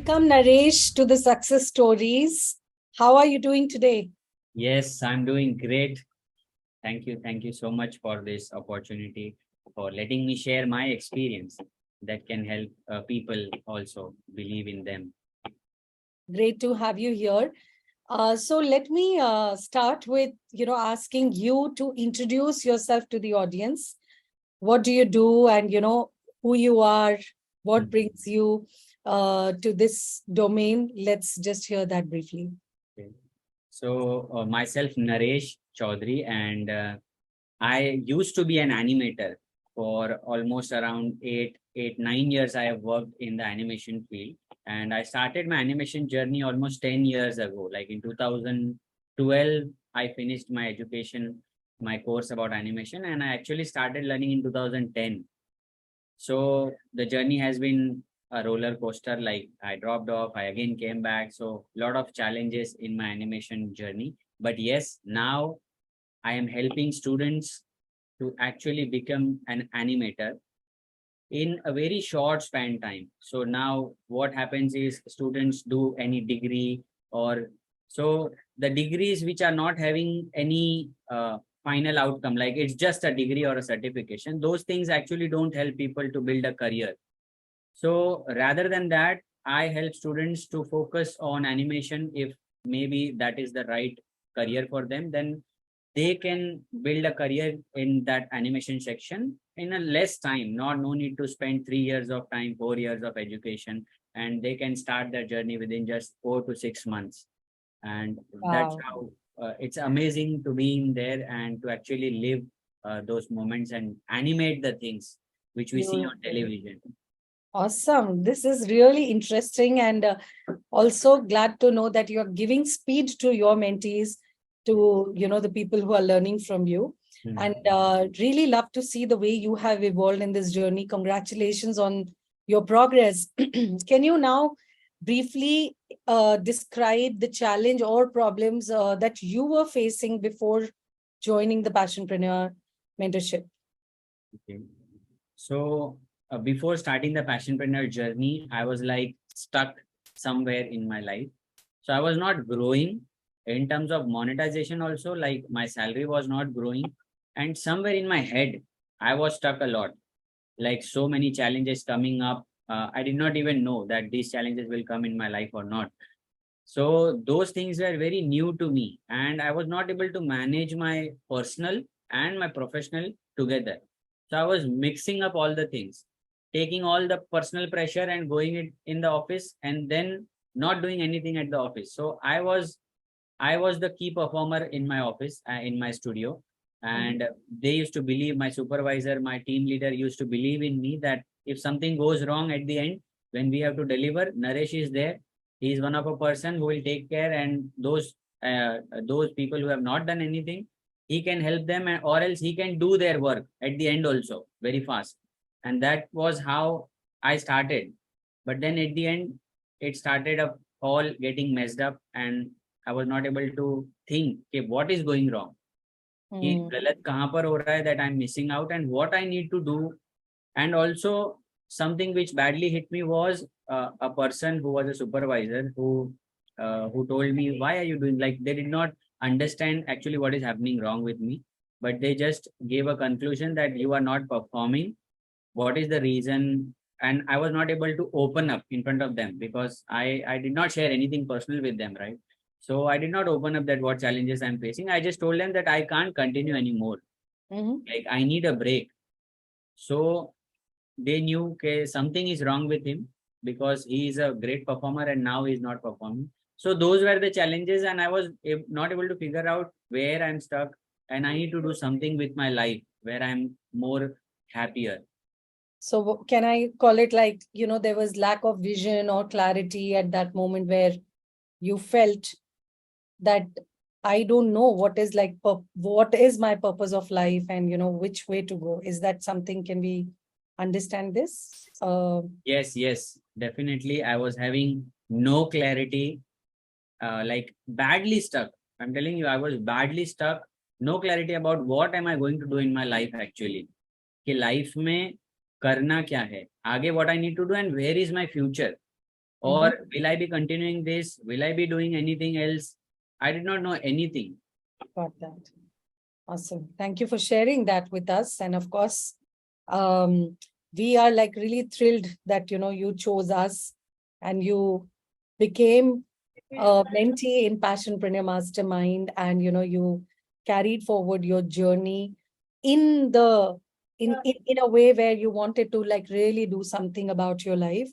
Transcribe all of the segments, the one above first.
Welcome, Naresh, to the Success Stories. How are you doing today? Yes, I'm doing great. Thank you. Thank you so much for this opportunity, for letting me share my experience that can help people also believe in them. Great to have you here. So let me start with, asking you to introduce yourself to the audience. What do you do, and, who you are, what brings you to this domain? Let's just hear that briefly. Okay. So myself, Naresh Choudhary, and I used to be an animator for almost around 9 years. I have worked in the animation field, and I started my animation journey almost 10 years ago. Like in 2012, I finished my education, my course about animation, and I actually started learning in 2010. So the journey has been a roller coaster. Like I dropped off, I again came back. So a lot of challenges in my animation journey. But yes, now I am helping students to actually become an animator in a very short span time. So now what happens is students do any degree, or so the degrees which are not having any final outcome, like it's just a degree or a certification, those things actually don't help people to build a career. So rather than that, I help students to focus on animation. If maybe that is the right career for them, then they can build a career in that animation section in a less time. No need to spend 3 years of time, 4 years of education, and they can start their journey within just 4 to 6 months. And that's Wow. how it's amazing to be in there and to actually live those moments and animate the things which we see on Beautiful. television. Awesome. This is really interesting, and also glad to know that you're giving speed to your mentees, to, the people who are learning from you. And really love to see the way you have evolved in this journey. Congratulations on your progress. Can you now briefly describe the challenge or problems that you were facing before joining the Passionpreneur mentorship? Okay. So before starting the Passionpreneur journey, I was like stuck somewhere in my life. So I was not growing in terms of monetization also, like my salary was not growing. And somewhere in my head, I was stuck a lot, like so many challenges coming up. I did not even know that these challenges will come in my life or not. So those things were very new to me, and I was not able to manage my personal and my professional together. So I was mixing up all the things, taking all the personal pressure and going it in the office, and then not doing anything at the office. So I was the key performer in my office, in my studio, and they used to believe, my supervisor, my team leader used to believe in me, that if something goes wrong at the end, when we have to deliver, Naresh is there. He is one of a person who will take care, and those people who have not done anything, he can help them, or else he can do their work at the end also very fast. And that was how I started. But then at the end, it started up all getting messed up, and I was not able to think, okay, what is going wrong? कि गलत कहाँ पर हो रहा है, that I'm missing out, and what I need to do. And also something which badly hit me was a person who was a supervisor who told me, why are you doing, like they did not understand actually what is happening wrong with me, but they just gave a conclusion that you are not performing. What is the reason? And I was not able to open up in front of them, because I did not share anything personal with them, right? So I did not open up that what challenges I'm facing. I just told them that I can't continue anymore. Like I need a break. So they knew okay, something is wrong with him, because he is a great performer and now he's not performing. So those were the challenges, and I was not able to figure out where I'm stuck, and I need to do something with my life where I'm more happier. So can I call it like, there was lack of vision or clarity at that moment, where you felt that I don't know what is like, what is my purpose of life, and, which way to go? Is that something, can we understand this? Yes, definitely. I was having no clarity, like badly stuck. I'm telling you, I was badly stuck. No clarity about what am I going to do in my life actually. कि life में करना क्या है, आगे what I need to do, and where is my future. or will I be continuing this? Will I be doing anything else? I did not know anything. Got that. Awesome. Thank you for sharing that with us. And of course, we are like really thrilled that, you chose us and you became a mentee in Passionpreneur Mastermind, and, you carried forward your journey in a way where you wanted to like really do something about your life.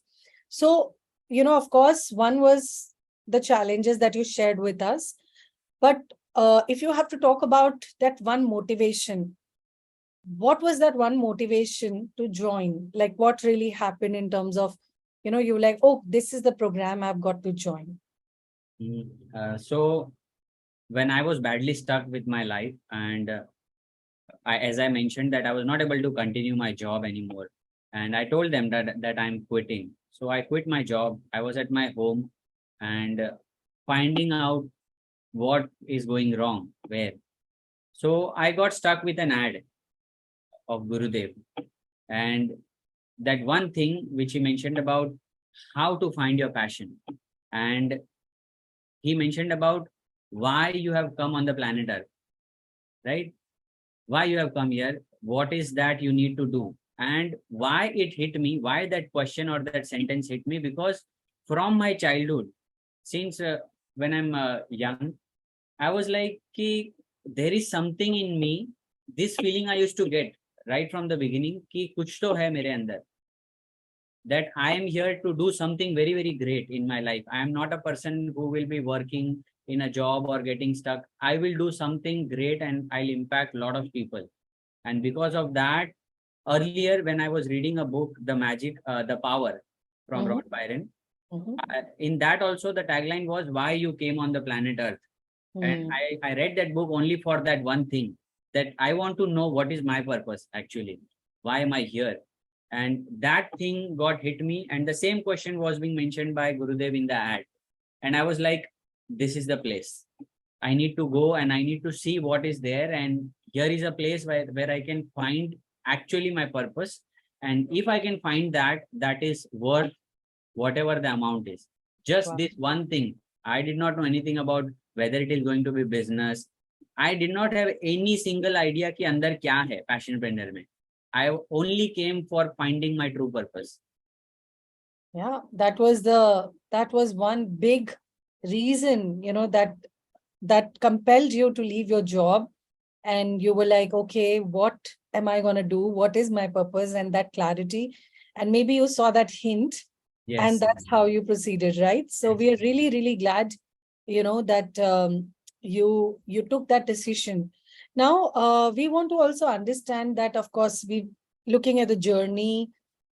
So, of course, one was the challenges that you shared with us, but if you have to talk about that one motivation, what was that one motivation to join? Like what really happened in terms of, you were like, oh, this is the program I've got to join. So when I was badly stuck with my life, and as I mentioned that I was not able to continue my job anymore, and I told them that I'm quitting. So I quit my job. I was at my home and finding out what is going wrong where. So I got stuck with an ad of Gurudev, and that one thing which he mentioned about how to find your passion, and he mentioned about why you have come on the planet Earth, right? Why you have come here, what is that you need to do, and why it hit me, why that question or that sentence hit me, because from my childhood, since when I'm young, I was like, ki, there is something in me, this feeling I used to get right from the beginning, ki kuch to hai mere andar, that I am here to do something very, very great in my life. I am not a person who will be working in a job or getting stuck. I will do something great and I'll impact a lot of people. And because of that, earlier when I was reading a book, The Power from Robert Byron, in that also the tagline was why you came on the planet Earth. And I read that book only for that one thing, that I want to know what is my purpose actually. Why am I here? And that thing got hit me. And the same question was being mentioned by Gurudev in the ad. And I was like, this is the place. I need to go and I need to see what is there. And here is a place where I can find actually my purpose. And if I can find that, that is worth whatever the amount is. Just this one thing. I did not know anything about whether it is going to be business. I did not have any single idea कि अंदर क्या है Passionpreneur में. I only came for finding my true purpose. Yeah, that was one big reason, that compelled you to leave your job, and you were like, okay, what am I going to do? What is my purpose? And that clarity, and maybe you saw that hint, and that's how you proceeded, right? So we are really, really glad, that you took that decision. Now, we want to also understand that, of course, looking at the journey,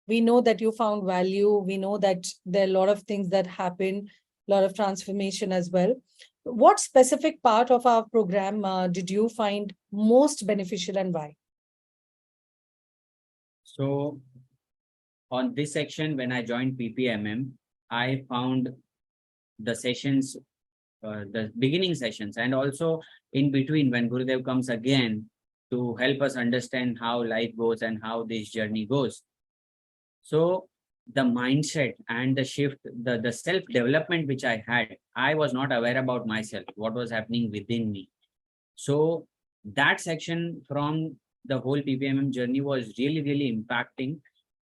we know that you found value. We know that there are a lot of things that happen, a lot of transformation as well. What specific part of our program did you find most beneficial, and why? So on this section, when I joined PPMM, I found the sessions, the beginning sessions, and also in between when Gurudev comes again to help us understand how life goes and how this journey goes. So the mindset and the shift, the self-development which I had, I was not aware about myself, what was happening within me. So that section from the whole PPMM journey was really, really impacting,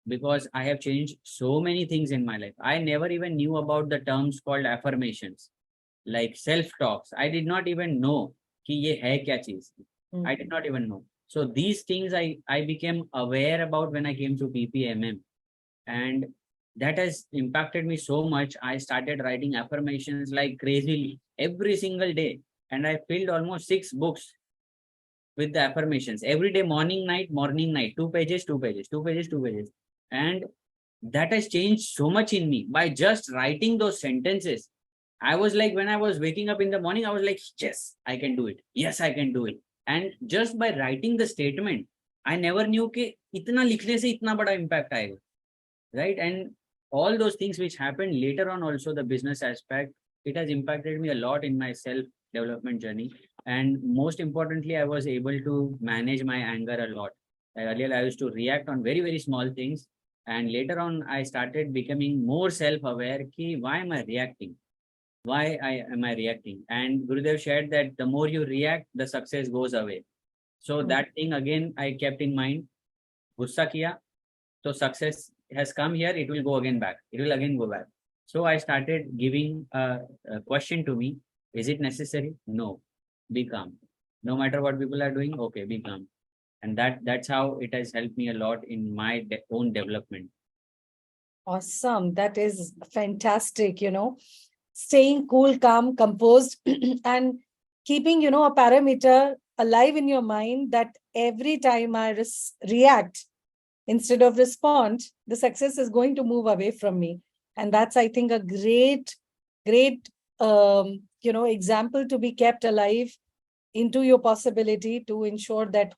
because I have changed so many things in my life. I never even knew about the terms called affirmations, like self-talks. I did not even know कि ये है क्या चीज. I did not even know. So these things I became aware about when I came to PPMM. And that has impacted me so much. I started writing affirmations like crazily every single day. And I filled almost 6 books with the affirmations every day, morning, night, 2 pages, 2 pages, 2 pages, 2 pages. And that has changed so much in me by just writing those sentences. I was like, when I was waking up in the morning, I was like, yes, I can do it. Yes, I can do it. And just by writing the statement, I never knew कि इतना लिखने से इतना बड़ा impact आएगा. Right? And all those things which happened later on, also the business aspect, it has impacted me a lot in my self-development journey. And most importantly, I was able to manage my anger a lot. Earlier, I used to react on very, very small things. And later on, I started becoming more self-aware. Why am I reacting? Am I reacting? And Gurudev shared that the more you react, the success goes away. So that thing again, I kept in mind. Gussa kiya, so success has come here, it will go again back. It will again go back. So I started giving a question to me. Is it necessary? No. Be calm. No matter what people are doing, okay, be calm. And that's how it has helped me a lot in my own development. Awesome. That is fantastic, staying cool, calm, composed, and keeping, a parameter alive in your mind that every time I react instead of respond, the success is going to move away from me. And that's, I think, a great example to be kept alive into your possibility to ensure that,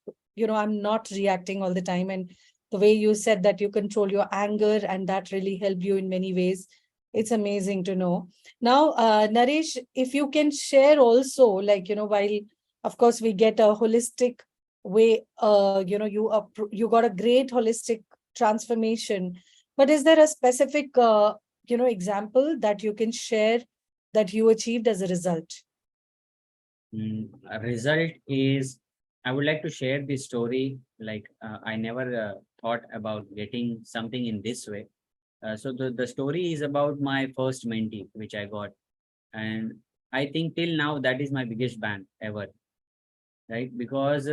I'm not reacting all the time. And the way you said that you control your anger, and that really helped you in many ways. It's amazing to know. Now, Naresh, if you can share also, like, while, of course, we get a holistic way, you got a great holistic transformation, but is there a specific, example that you can share that you achieved as a result? A result is, I would like to share this story. Like, I never thought about getting something in this way. So the story is about my first mentee, which I got. And I think till now, that is my biggest bang ever. Right? Because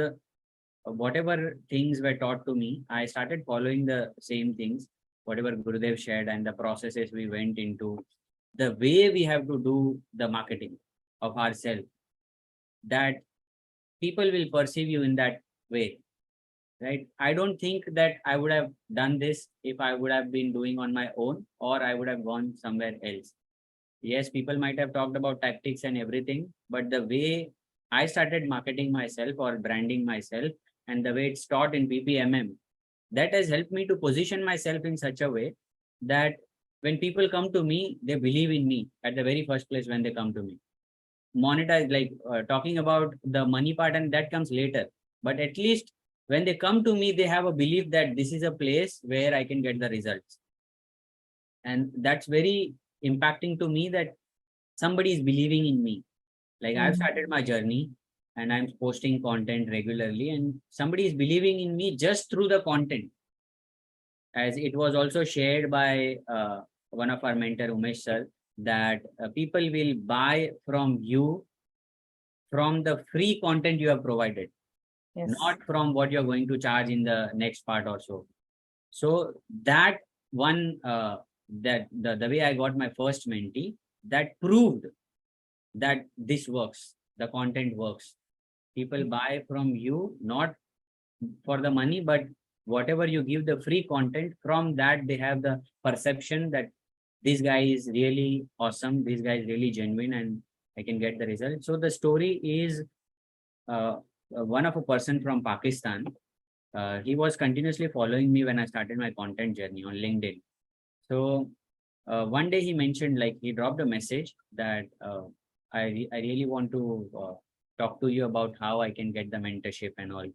whatever things were taught to me, I started following the same things, whatever Gurudev shared, and the processes we went into, the way we have to do the marketing of ourselves, that people will perceive you in that way, right? I don't think that I would have done this if I would have been doing on my own, or I would have gone somewhere else. Yes, people might have talked about tactics and everything, but the way I started marketing myself or branding myself, and the way it's taught in PPMM, that has helped me to position myself in such a way that when people come to me, they believe in me at the very first place when they come to me. Monetize, like talking about the money part, and that comes later. But at least when they come to me, they have a belief that this is a place where I can get the results. And that's very impacting to me, that somebody is believing in me. Like I've started my journey and I'm posting content regularly, and somebody is believing in me just through the content. As it was also shared by one of our mentor, Umesh sir, that people will buy from you from the free content you have provided, Yes. not from what you're going to charge in the next part or so. So that one, that the way I got my first mentee, that proved that this works, the content works. People buy from you, not for the money, but whatever you give the free content, from that they have the perception that this guy is really awesome, this guy is really genuine, and I can get the result. So the story is one of a person from Pakistan. He was continuously following me when I started my content journey on LinkedIn. So one day he mentioned, like he dropped a message that I really want to talk to you about how I can get the mentorship and all.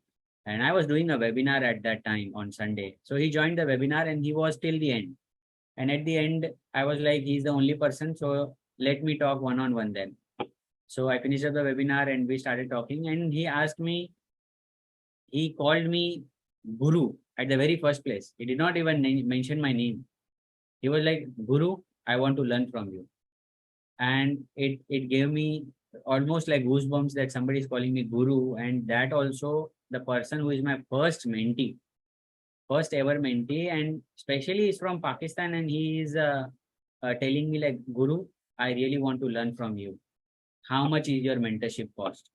And I was doing a webinar at that time on Sunday. So he joined the webinar and he was till the end. And at the end, I was like, he's the only person. So let me talk one-on-one then. So I finished up the webinar and we started talking, and he asked me, he called me Guru at the very first place. He did not even mention my name. He was like, Guru, I want to learn from you. And it gave me almost like goosebumps that somebody is calling me Guru. And that also the person who is my first mentee, first ever mentee, and especially is from Pakistan, and he is telling me like, Guru, I really want to learn from you. How much is your mentorship cost?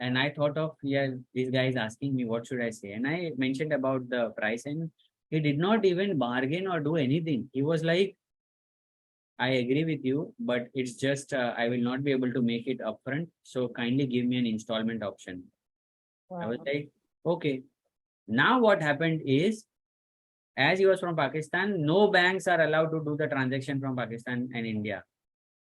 And I thought of, yeah, this guy is asking me, what should I say? And I mentioned about the price, and he did not even bargain or do anything. He was like, I agree with you, but it's just, I will not be able to make it upfront. So kindly give me an installment option. Wow. I was like, okay. Now what happened is, as he was from Pakistan, no banks are allowed to do the transaction from Pakistan and India.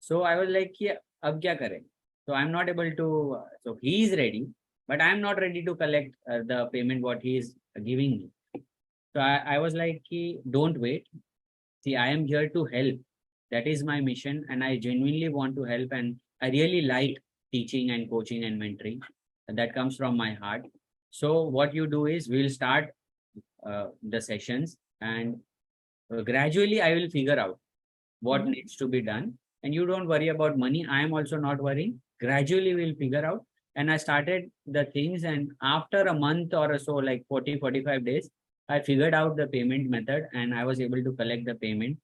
So I was like, yeah, ab kya kare? So I'm not able to, so he is ready, but I'm not ready to collect the payment what he is giving me. So I was like, don't wait. See, I am here to help. That is my mission, and I genuinely want to help. And I really like teaching and coaching and mentoring. And that comes from my heart. So what you do is we'll start the sessions, and gradually I will figure out what needs to be done. And you don't worry about money. I am also not worrying. Gradually we'll figure out. And I started the things, and after a month or so, like 40-45 days, I figured out the payment method, and I was able to collect the payment.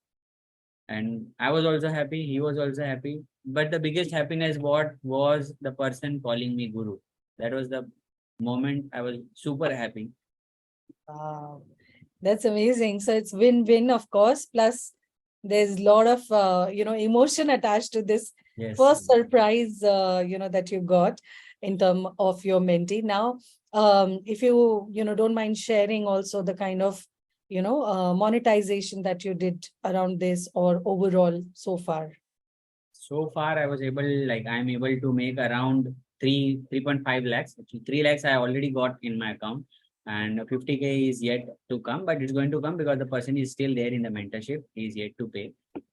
And I was also happy. He was also happy. But the biggest happiness what was the person calling me guru. That was the moment I was super happy. Wow, that's amazing. So it's win-win, of course. Plus, there's a lot of emotion attached to this first surprise that you got in terms of your mentee. Now, if you don't mind sharing also the kind of monetization that you did around this, or overall so far. So far, I was able, I'm able to make around 3.5 lakhs. 3 lakhs I already got in my account, and 50K is yet to come, but it's going to come because the person is still there in the mentorship. He is yet to pay.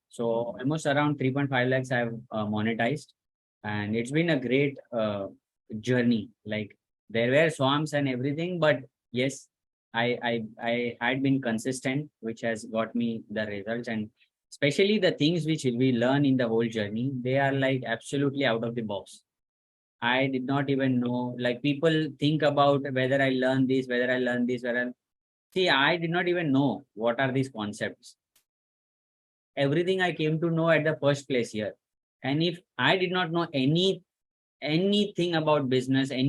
So almost around 3.5 lakhs I've monetized, and it's been a great journey. Like, there were swamps and everything, but yes, I had been consistent, which has got me the results. And especially the things which we learn in the whole journey, they are like absolutely out of the box. I did not even know, like, people think about whether I learn this, whether I learn this, see, I did not even know what are these concepts. Everything I came to know at the first place here. And if I did not know anything about business, I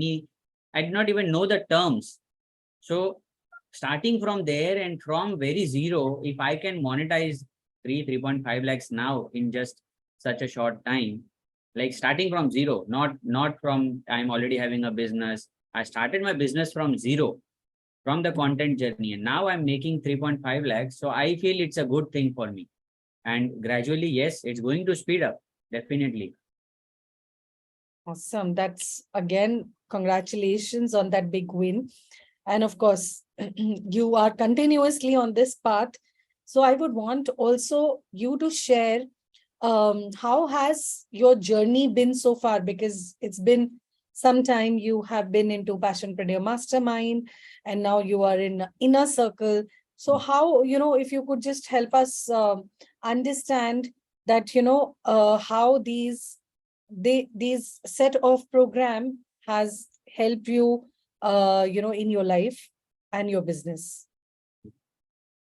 did not even know the terms. So starting from there and from very zero, if I can monetize 3.5 lakhs now in just such a short time, like starting from zero, not from I'm already having a business. I started my business from zero, from the content journey, and now I'm making 3.5 lakhs. So I feel it's a good thing for me. And gradually, yes, it's going to speed up, definitely. Awesome. That's, again, congratulations on that big win. And of course, you are continuously on this path. So I would want also you to share how has your journey been so far? Because it's been some time you have been into Passionpreneur Mastermind, and now you are in Inner Circle. So how, if you could just help us understand that, how these set of program has helped you, in your life and your business.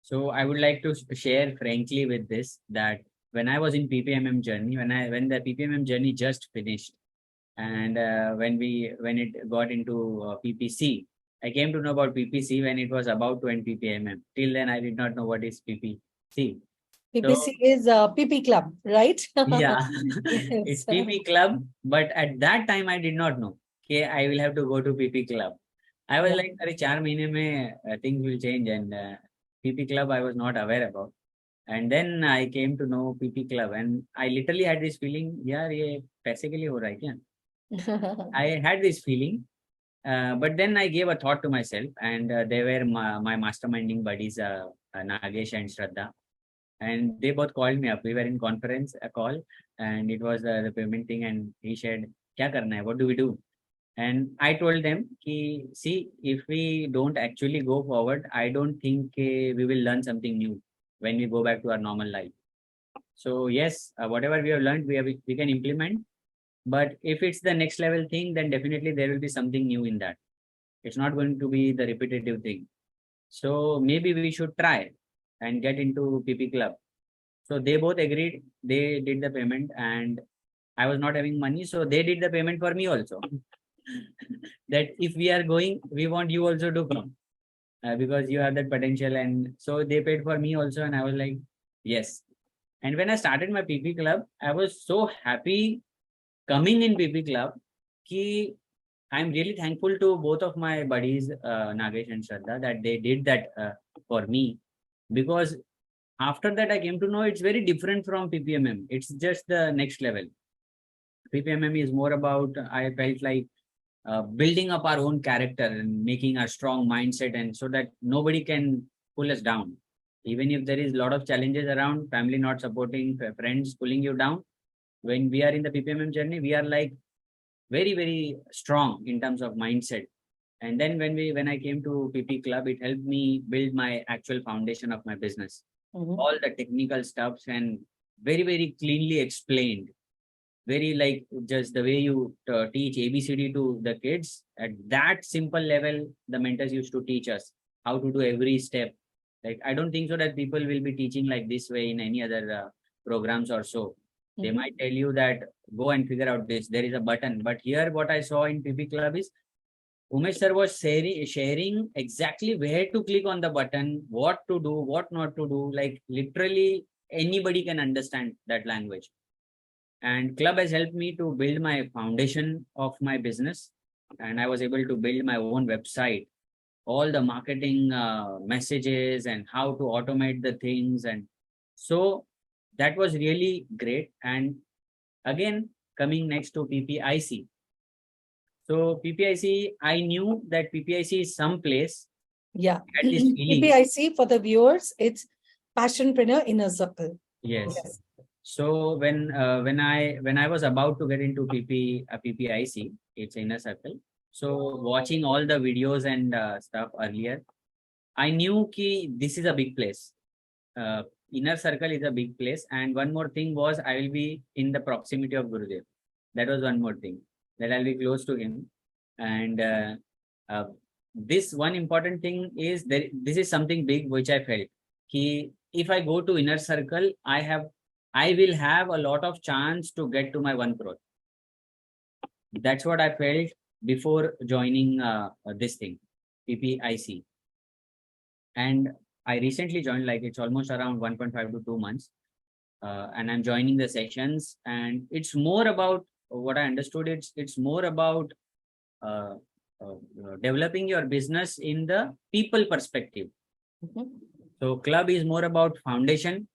So I would like to share frankly with this, that when I was in PPMM journey, when the PPMM journey just finished, and when it got into PPC, I came to know about PPC when it was about to end PPMM. Till then, I did not know what is PPC. PPC is PP Club, right? Yeah, it's PP Club. But at that time, I did not know. Okay, I will have to go to PP Club. I was like, 4 months mein, things will change, and PP Club I was not aware about. And then I came to know PP Club, and I literally had this feeling, yaar, ye paise ke liye ho raha hai kya? I had this feeling, but then I gave a thought to myself, and they were my masterminding buddies, Nagesh and Shraddha. And they both called me up. We were in conference, a call, and it was the payment thing. And he said, "Kya karna hai? What do we do?" And I told them, see, if we don't actually go forward, I don't think we will learn something new when we go back to our normal life. So yes, whatever we have learned, we can implement. But if it's the next level thing, then definitely there will be something new in that. It's not going to be the repetitive thing. So maybe we should try and get into PP Club. So they both agreed. They did the payment, and I was not having money, so they did the payment for me also. That if we are going, we want you also to come, because you have that potential. And so they paid for me also, and I was like, yes. And when I started my PP Club, I was so happy coming in PP Club. I'm really thankful to both of my buddies, Nagesh and Shraddha, that they did that for me, because after that I came to know it's very different from PPMM. It's just the next level. PPMM is more about, I felt like, building up our own character and making a strong mindset, and so that nobody can pull us down. Even if there is a lot of challenges around, family not supporting, friends pulling you down, when we are in the PPMM journey, we are like very, very strong in terms of mindset. And then when I came to PP Club, it helped me build my actual foundation of my business. All the technical stuffs and very, very cleanly explained. Very like just the way you teach ABCD to the kids, at that simple level, the mentors used to teach us how to do every step. Like, I don't think so that people will be teaching like this way in any other programs or so. They might tell you that go and figure out this, there is a button. But here what I saw in PP Club is Umesh sir was sharing exactly where to click on the button, what to do, what not to do. Like literally anybody can understand that language. And club has helped me to build my foundation of my business. And I was able to build my own website, all the marketing messages and how to automate the things. And so that was really great. And again, coming next to PPIC. So PPIC, I knew that PPIC is someplace. Yeah. At this feeling. PPIC, for the viewers, it's Passionpreneur Inner Circle. Yes. So when I was about to get into PPIC, it's Inner Circle. So watching all the videos and stuff earlier, I knew ki this is a big place. Inner Circle is a big place. And one more thing was I will be in the proximity of Gurudev. That was one more thing, that I'll be close to him. And this one important thing is that this is something big which I felt. If I go to Inner Circle, I will have a lot of chance to get to my 1 crore. That's what I felt before joining this thing, PPIC. And I recently joined, like it's almost around 1.5 to 2 months. And I'm joining the sessions, and it's more about what I understood. It's more about developing your business in the people perspective. So club is more about foundation,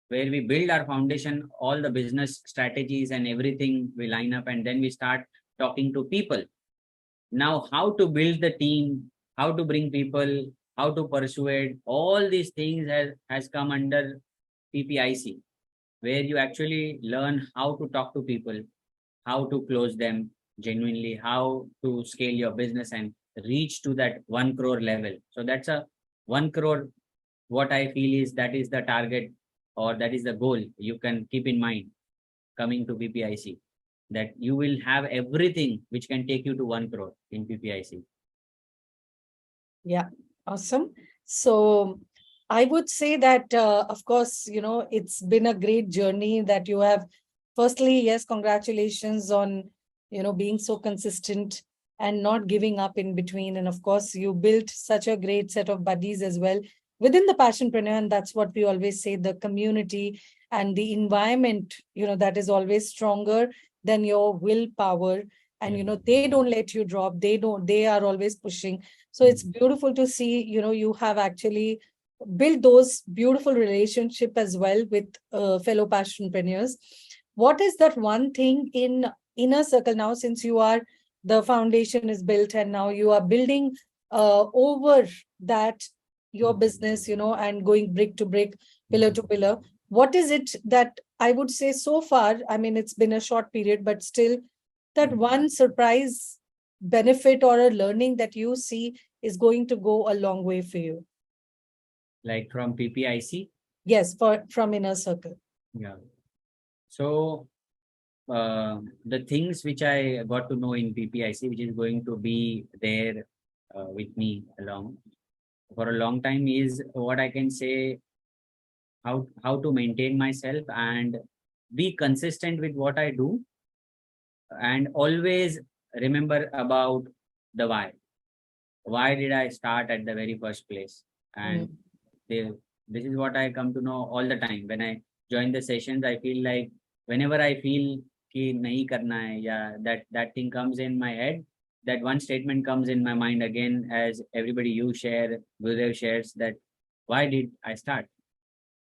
where we build our foundation, all the business strategies and everything we line up, and then we start talking to people. Now, how to build the team, how to bring people, how to persuade, all these things has come under PPIC, where you actually learn how to talk to people, how to close them genuinely, how to scale your business and reach to that 1 crore level. So that's a 1 crore. What I feel is that is the target, or that is the goal you can keep in mind coming to PPIC, that you will have everything which can take you to 1 crore in PPIC. Yeah, awesome. So I would say that, of course, it's been a great journey that you have. Firstly, yes, congratulations on, being so consistent and not giving up in between. And of course, you built such a great set of buddies as well within the Passionpreneur. And that's what we always say, the community and the environment, that is always stronger than your willpower. And, they don't let you drop. They are always pushing. So it's beautiful to see, you have actually built those beautiful relationship as well with fellow Passionpreneurs. What is that one thing in Inner Circle now, since the foundation is built and now you are building over that, your business, and going brick to brick, pillar to pillar. What is it that I would say so far, I mean, it's been a short period, but still that one surprise benefit or a learning that you see is going to go a long way for you? Like from PPIC? Yes, from Inner Circle. Yeah. So the things which I got to know in PPIC, which is going to be there with me along for a long time, is what I can say, how to maintain myself and be consistent with what I do, and always remember about the why. Why did I start at the very first place? And this is what I come to know all the time. When I join the sessions, I feel like whenever I feel ki nahi karna hai, yeah, that thing comes in my head, that one statement comes in my mind again, as everybody you share, Gurudev shares, that why did I start?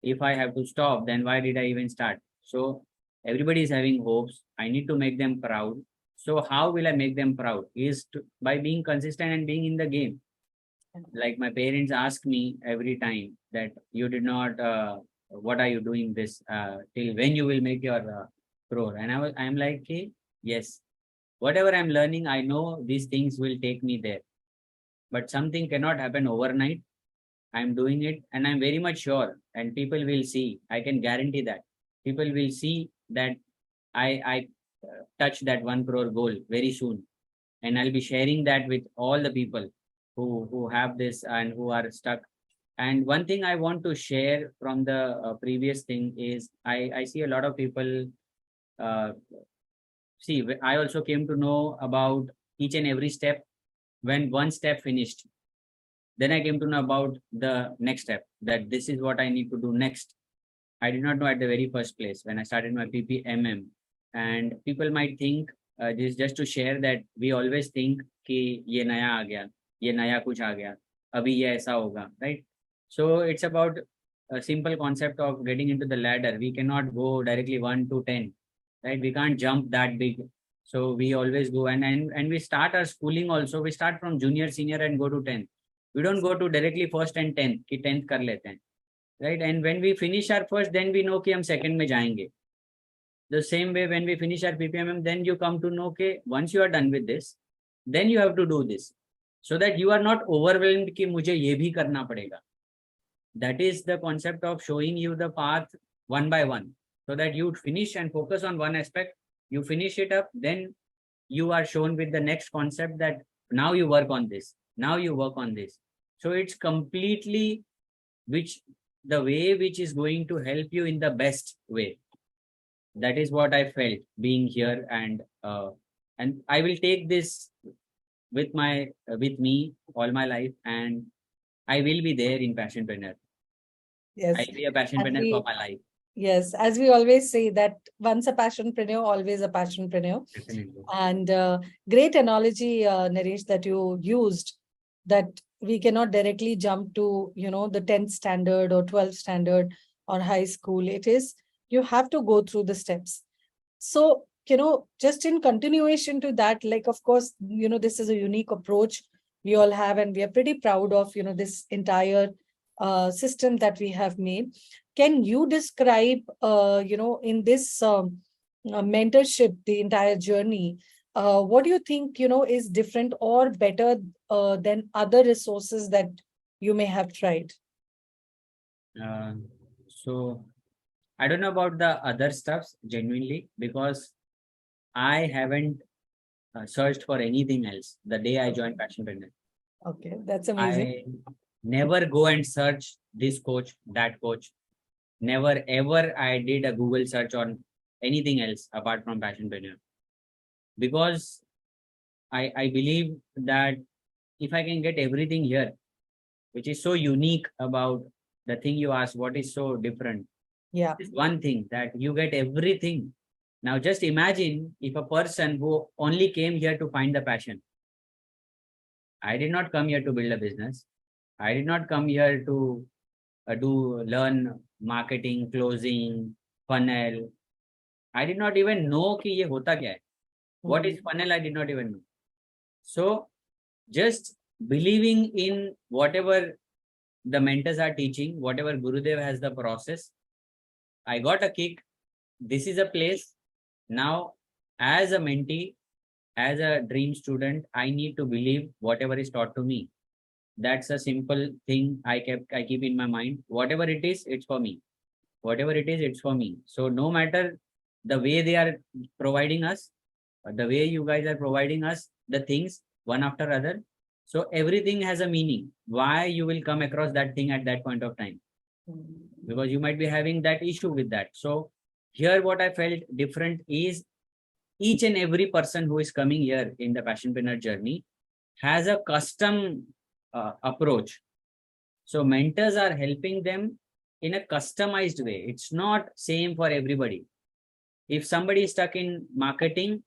If I have to stop, then why did I even start? So everybody is having hopes. I need to make them proud. So how will I make them proud? Is by being consistent and being in the game. Like my parents ask me every time that you did not, what are you doing this, till when you will make your crore? And I'm like, hey, yes, whatever I'm learning, I know these things will take me there. But something cannot happen overnight. I'm doing it and I'm very much sure, and people will see. I can guarantee that people will see that I touch that 1 crore goal very soon, and I'll be sharing that with all the people who have this and who are stuck. And one thing I want to share from the previous thing is I see a lot of people. Uh, See, I also came to know about each and every step when one step finished. Then I came to know about the next step, that this is what I need to do next. I did not know at the very first place when I started my PPMM. And people might think, this is just to share that we always think कि ये नया आ गया, ये नया कुछ आ गया, अभी ये ऐसा होगा, right? So it's about a simple concept of getting into the ladder. We cannot go directly 1 to 10, right? We can't jump that big. So we always go and we start our schooling also. We start from junior, senior and go to 10th. We don't go to directly first and 10th, कि 10th कर लेते हैं, right? And when we finish our first, then we know कि हम second में जाएंगे. The same way when we finish our PPMM, then you come to know कि once you are done with this, then you have to do this, so that you are not overwhelmed कि मुझे ये भी करना पड़ेगा. That is the concept of showing you the path one by one, so that you finish and focus on one aspect. You finish it up, then you are shown with the next concept that now you work on this, now you work on this. So it's completely the way which is going to help you in the best way. That is what I felt being here, and I will take this with me all my life, and I will be there in Passionpreneur. Yes. I'll be a passionpreneur for my life. Yes, as we always say that once a passionpreneur, always a passionpreneur. Definitely. And great analogy, Naresh, that you used, that we cannot directly jump to, the 10th standard or 12th standard or high school. It is, you have to go through the steps. So, just in continuation to that, like, of course, this is a unique approach we all have, and we are pretty proud of, this entire system that we have made. Can you describe, in this mentorship, the entire journey, what do you think, is different or better than other resources that you may have tried? So I don't know about the other stuffs genuinely, because I haven't searched for anything else the day I joined Passionpreneur. Okay, that's amazing. I never go and search this coach, that coach. Never ever I did a Google search on anything else apart from Passionpreneur. Because I believe that if I can get everything here, which is so unique about the thing you asked, what is so different? Yeah. It's one thing that you get everything. Now just imagine if a person who only came here to find the passion. I did not come here to build a business. I did not come here to learn marketing, closing, funnel. I did not even know कि ये होता क्या है. What is funnel? I did not even know. So just believing in whatever the mentors are teaching, whatever Gurudev has the process, I got a kick. This is a place. Now, as a mentee, as a dream student, I need to believe whatever is taught to me. That's a simple thing I keep in my mind. Whatever it is, it's for me. Whatever it is, it's for me. So no matter the way they are providing us, the way you guys are providing us the things one after other, so everything has a meaning. Why you will come across that thing at that point of time? Because you might be having that issue with that. So here what I felt different is each and every person who is coming here in the Passionpreneur journey has a custom approach. So mentors are helping them in a customized way. It's not same for everybody. If somebody is stuck in marketing,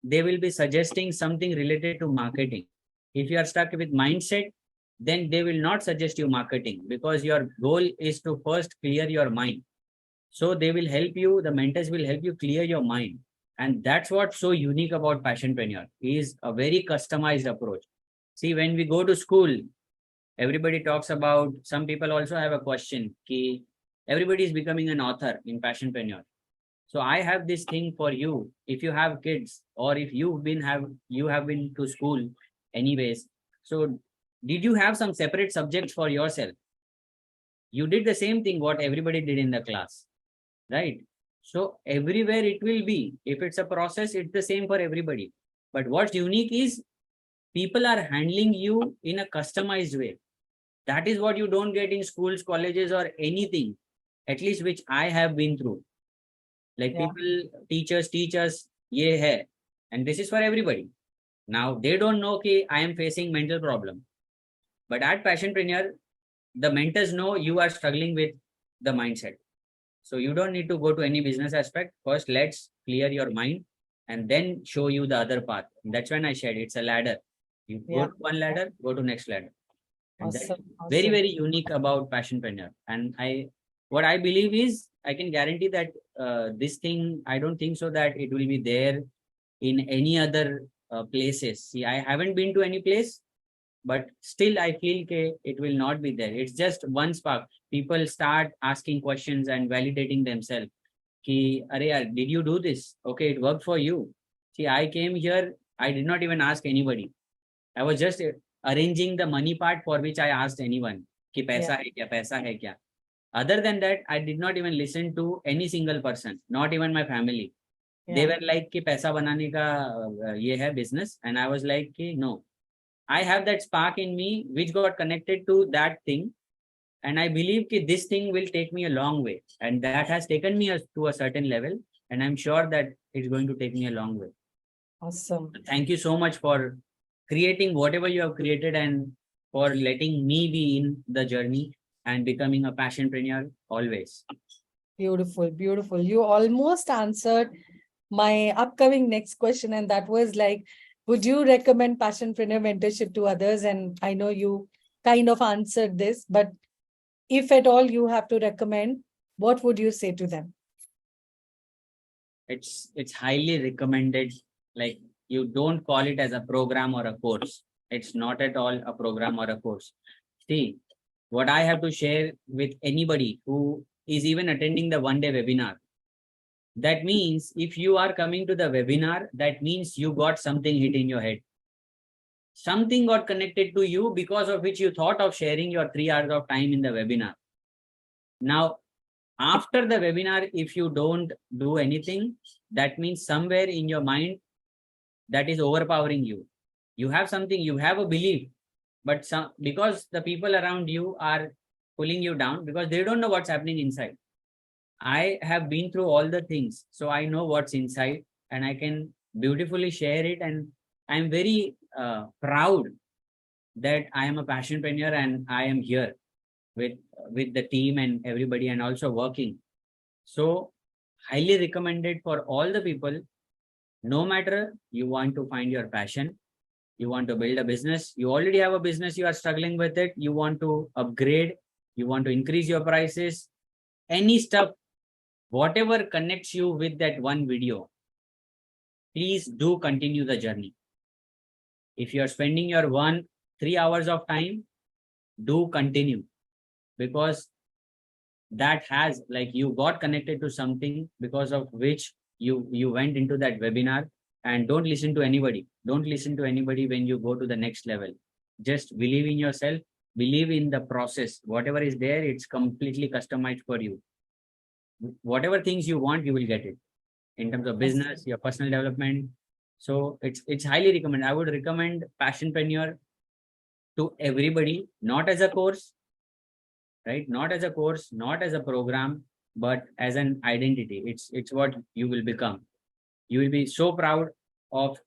they will be suggesting something related to marketing. If you are stuck with mindset, then they will not suggest you marketing, because your goal is to first clear your mind. So they will help you, the mentors will help you clear your mind. And that's what's so unique about Passionpreneur, is a very customized approach. See, when we go to school, everybody talks about, some people also have a question, ki everybody is becoming an author in Passionpreneur. So I have this thing for you. If you have kids, or if you have been to school anyways, so did you have some separate subjects for yourself? You did the same thing what everybody did in the class, right? So everywhere it will be, if it's a process, it's the same for everybody. But what's unique is people are handling you in a customized way. That is what you don't get in schools, colleges, or anything, at least which I have been through. Like people, teachers teach us, ye hai, and this is for everybody. Now they don't know कि I am facing mental problem. But at Passionpreneur, the mentors know you are struggling with the mindset. So you don't need to go to any business aspect. First, let's clear your mind and then show you the other path. And that's when I said it's a ladder. You go to one ladder, go to next ladder. And that's very, very unique about Passionpreneur. And what I believe is, I can guarantee that this thing, I don't think so that it will be there in any other places. See, I haven't been to any place, but still I feel it will not be there. It's just one spark. People start asking questions and validating themselves. Ki, Arey, did you do this? Okay, it worked for you. See, I came here, I did not even ask anybody. I was just arranging the money part, for which I asked anyone. Ki paisa hai kya, paisa hai kya. Other than that, I did not even listen to any single person, not even my family. They were like, ki paisa banane ka ye hai business. And I was like, ki, no. I have that spark in me which got connected to that thing. And I believe that this thing will take me a long way. And that has taken me to a certain level. And I'm sure that it's going to take me a long way. Awesome. Thank you so much for creating whatever you have created and for letting me be in the journey and becoming a passionpreneur always. Beautiful, beautiful. You almost answered my upcoming next question. And that was like, would you recommend Passionpreneur mentorship to others? And I know you kind of answered this, but if at all you have to recommend, what would you say to them? It's highly recommended. Like, you don't call it as a program or a course. It's not at all a program or a course. See, what I have to share with anybody who is even attending the one-day webinar, that means if you are coming to the webinar, that means you got something hit in your head. Something got connected to you because of which you thought of sharing your 3 hours of time in the webinar. Now, after the webinar, if you don't do anything, that means somewhere in your mind that is overpowering you. You have something, you have a belief, but because the people around you are pulling you down because they don't know what's happening inside. I have been through all the things, so I know what's inside and I can beautifully share it. And I'm very proud that I am a passionpreneur and I am here with the team and everybody and also working. So highly recommended for all the people, no matter you want to find your passion, you want to build a business, you already have a business, you are struggling with it, you want to upgrade, you want to increase your prices, any stuff, whatever connects you with that one video, please do continue the journey. If you are spending your 3 hours of time, do continue, because that has, like, you got connected to something because of which you went into that webinar. And don't listen to anybody. Don't listen to anybody when you go to the next level. Just believe in yourself, believe in the process. Whatever is there, it's completely customized for you. Whatever things you want, you will get it in terms of business, your personal development. So it's highly recommended. I would recommend Passionpreneur to everybody, not as a course, right? Not as a course, not as a program, but as an identity. It's what you will become. You will be so proud of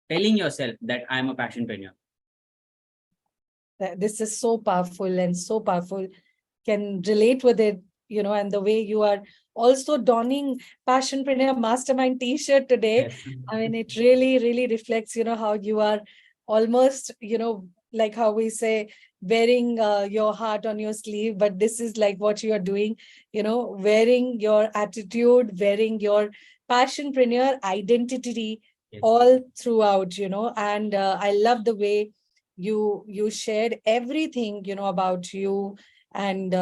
telling yourself that I'm a passionpreneur. This is so powerful and so powerful. Can relate with it, and the way you are also donning Passionpreneur Mastermind t-shirt today. Yes. I mean, it really, really reflects, how you are almost, like how we say, wearing your heart on your sleeve, but this is like what you are doing, wearing your attitude, wearing your passionpreneur identity. Yes. All throughout, and I love the way you shared everything, about you, and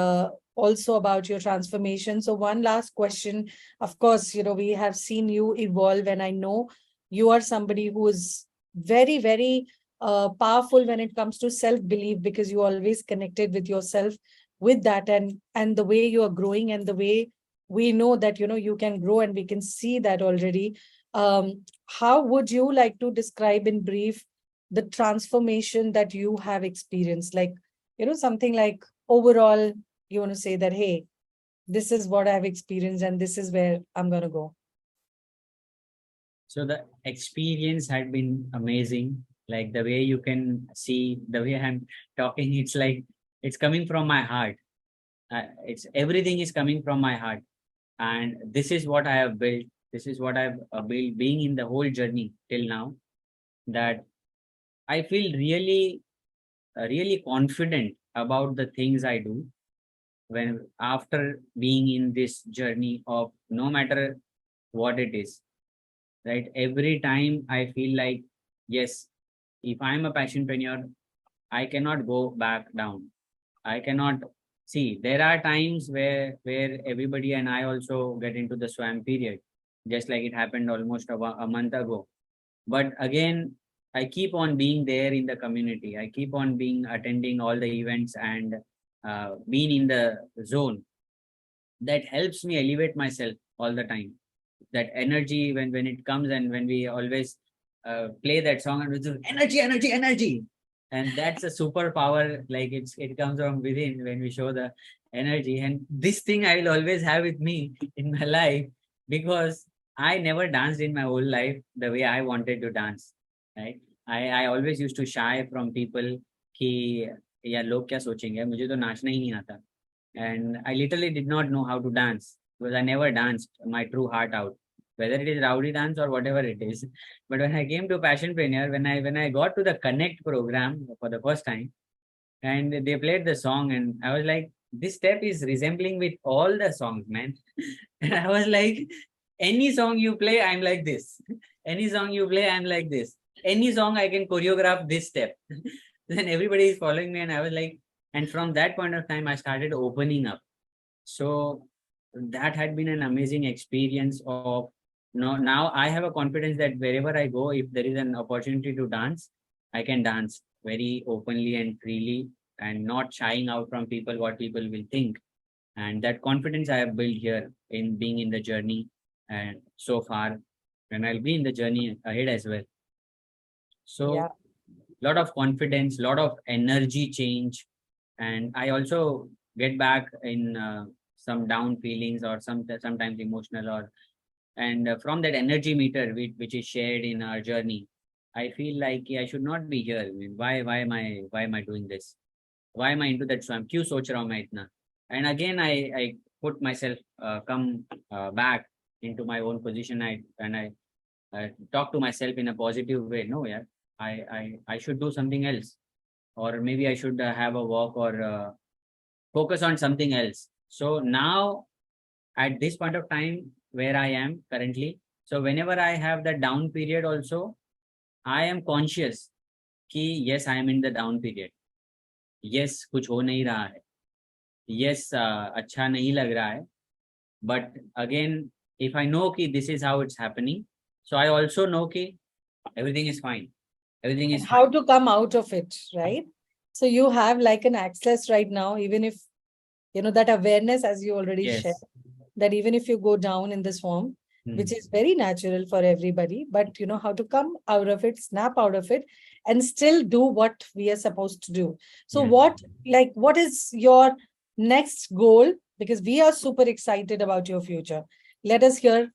also about your transformation. So one last question. Of course, we have seen you evolve, and I know you are somebody who is very, very powerful when it comes to self-belief, because you always connected with yourself with that, and the way you are growing, and the way we know that, you can grow, and we can see that already. How would you like to describe in brief the transformation that you have experienced? Like, something like overall, you want to say that, hey, this is what I've experienced and this is where I'm going to go. So the experience had been amazing. Like the way you can see, the way I'm talking, it's like, it's coming from my heart. It's everything is coming from my heart. And this is what I have built. This is what I've built, being in the whole journey till now, that I feel really, really confident about the things I do. When after being in this journey of no matter what it is, right? Every time I feel like, yes, if I'm a passionpreneur, I cannot go back down. I cannot see. There are times where everybody and I also get into the swamp period, just like it happened almost a month ago. But again, I keep on being there in the community. I keep on attending all the events and being in the zone. That helps me elevate myself all the time. That energy, when it comes, and when we always play that song, and it's energy, energy, energy, and that's a superpower. Like it comes from within when we show the energy. And this thing I will always have with me in my life, because I never danced in my whole life the way I wanted to dance, right? I always used to shy from people कि यार लोग क्या सोचेंगे, मुझे तो नाचना ही नहीं आता. And I literally did not know how to dance, because I never danced my true heart out, whether it is rowdy dance or whatever it is. But when I came to Passionpreneur, when I got to the Connect program for the first time, and they played the song, and I was like, this step is resembling with all the songs, man. And I was like, any song you play, I'm like this. Any song you play, I'm like this. Any song I can choreograph this step. Then everybody is following me, and I was like, and from that point of time, I started opening up. So that had been an amazing experience of, now I have a confidence that wherever I go, if there is an opportunity to dance, I can dance very openly and freely, and not shying out from people, what people will think. And that confidence I have built here in being in the journey, and so far, and I'll be in the journey ahead as well. So Yeah. lot of confidence, lot of energy change. And I also get back in some down feelings, or sometimes emotional, and from that energy meter which is shared in our journey, I feel like I should not be here. I mean, why am I doing this? Why am I into that swamp? क्यों सोच रहा हूँ मैं इतना? And again, I put myself, come back into my own position. I talk to myself in a positive way. No, yeah, I should do something else, or maybe I should have a walk, or focus on something else. So now, at this point of time where I am currently, so whenever I have the down period also, I am conscious कि yes, I am in the down period. Yes, कुछ हो नहीं रहा है. Yes, अच्छा नहीं लग रहा है. But again, if I know कि this is how it's happening, so I also know कि everything is fine. Everything is how fine. to come out of it, right? So you have like an access right now, even if, that awareness, as you already shared, that even if you go down in this form, which is very natural for everybody, but how to come out of it, snap out of it, and still do what we are supposed to do. So what is your next goal? Because we are super excited about your future. Let us hear,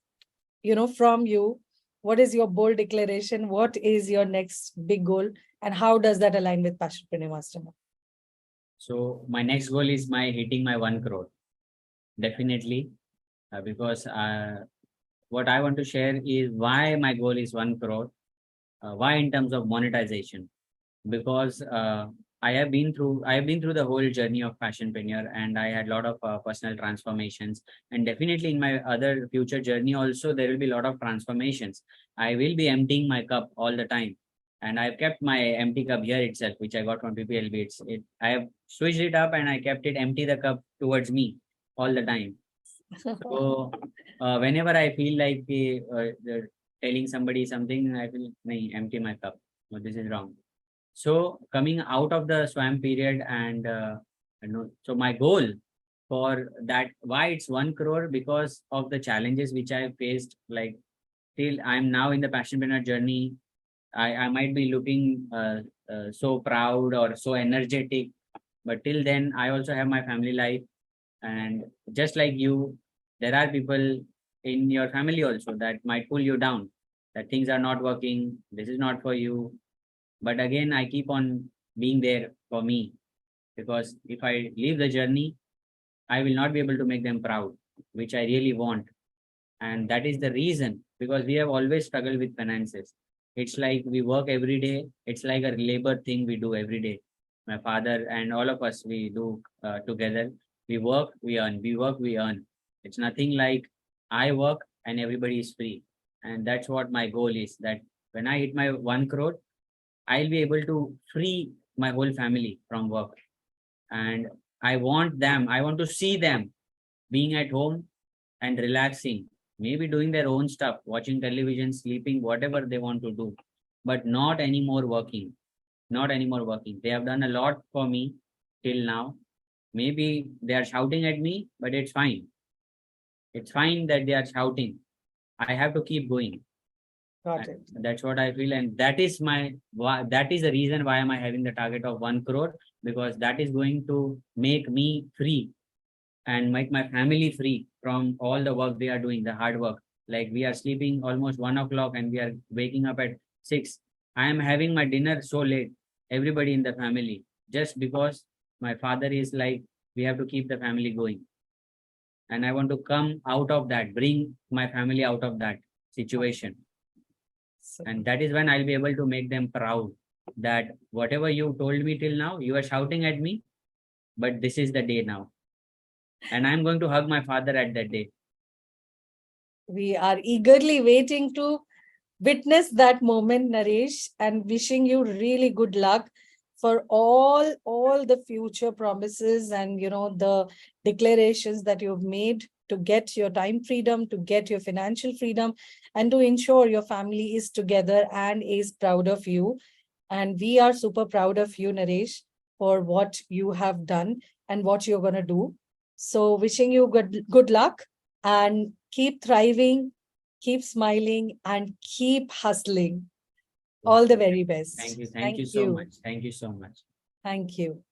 from you. What is your bold declaration? What is your next big goal? And how does that align with Passionpreneur Mastermind? So my next goal is hitting my 1 crore. Definitely. Because what I want to share is why my goal is 1 crore. Why in terms of monetization? Because I have been through the whole journey of Passionpreneur, and I had a lot of personal transformations, and definitely in my other future journey also there will be a lot of transformations. I will be emptying my cup all the time, And I've kept my empty cup here itself, which I got from PPLB. I have switched it up and I kept it empty the cup towards me all the time. So whenever I feel like telling somebody something, I feel, nahi, empty my cup. No, this is wrong. So coming out of the swamp period and so my goal for that, why it's 1 crore, because of the challenges which I faced, like till I'm now in the passionpreneur journey. I might be looking so proud or so energetic, but till then I also have my family life. And just like you, there are people in your family also that might pull you down, that things are not working, this is not for you. But again, I keep on being there for me, because if I leave the journey, I will not be able to make them proud, which I really want. And that is the reason, because we have always struggled with finances. It's like we work every day. It's like a labor thing we do every day. My father and all of us, we do together. We work, we earn. We work, we earn. It's nothing like I work and everybody is free. And that's what my goal is, that when I hit my 1 crore, I'll be able to free my whole family from work. And I want to see them being at home and relaxing, maybe doing their own stuff, watching television, sleeping, whatever they want to do, but not anymore working. Not anymore working. They have done a lot for me till now. Maybe they are shouting at me, but it's fine. It's fine that they are shouting. I have to keep going. Got it. That's what I feel, and that is the reason why am I having the target of 1 crore, because that is going to make me free and make my family free from all the work they are doing, the hard work. Like we are sleeping almost 1 o'clock and we are waking up at 6. I am having my dinner so late, everybody in the family, just because my father is like, we have to keep the family going. And I want to come out of that, bring my family out of that situation. And that is when I'll be able to make them proud that whatever you told me till now, you are shouting at me, but this is the day now. And I'm going to hug my father at that day. We are eagerly waiting to witness that moment, Naresh, and wishing you really good luck for all the future promises and the declarations that you've made to get your time freedom, to get your financial freedom, and to ensure your family is together and is proud of you. And we are super proud of you, Naresh, for what you have done and what you're going to do. So wishing you good luck, and keep thriving, keep smiling, and keep hustling. All the very best. Thank you. Thank you so much. Thank you so much. Thank you.